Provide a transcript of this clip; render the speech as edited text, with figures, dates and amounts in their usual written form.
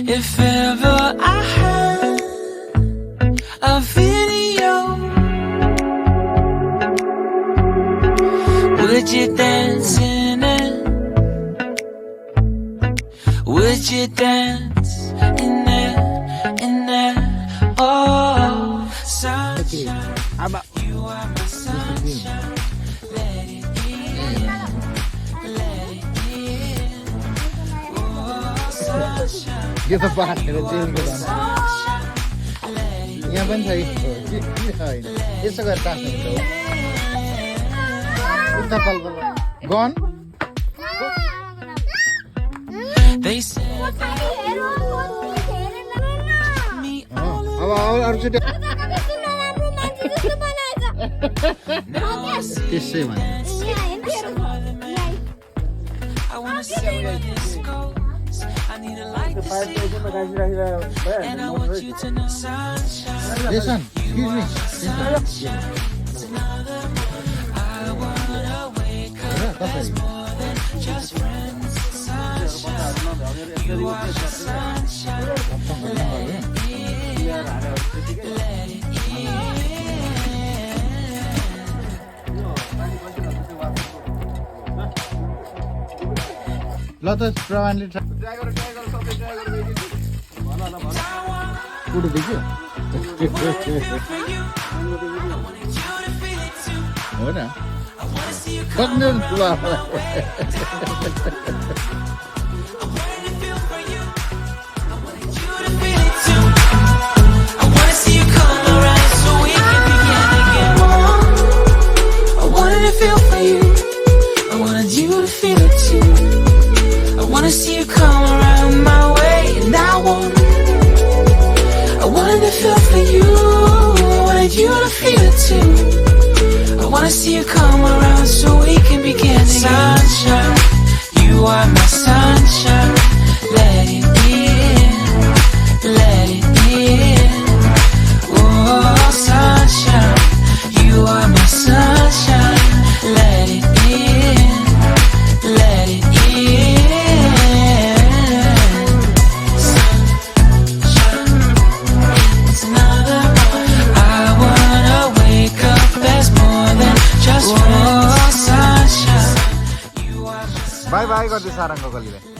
If ever I had a video, would you dance in it? Would you dance in it? Oh, sunshine, you are my sunshine. Let it in, let it in. Oh, sunshine. यो त बाँधेर जेलको धन यहाँ पनि छ होइन यसो गरेर टाँस्नु हुन्छ gun अब अरूचोटि त्यसै भने Listen, excuse me. ल त प्रमाणले कुठो देख्यो हो न See you come around my way, and I wanted to feel for you. I wanted you to feel it too. I wanna see you come around so we can begin again. Sunshine, you are my sunshine. Let it in, let it in. Oh, sunshine, you are my sunshine. Let it in, let it in. By by गर्दै सारङ्ग गलीलाई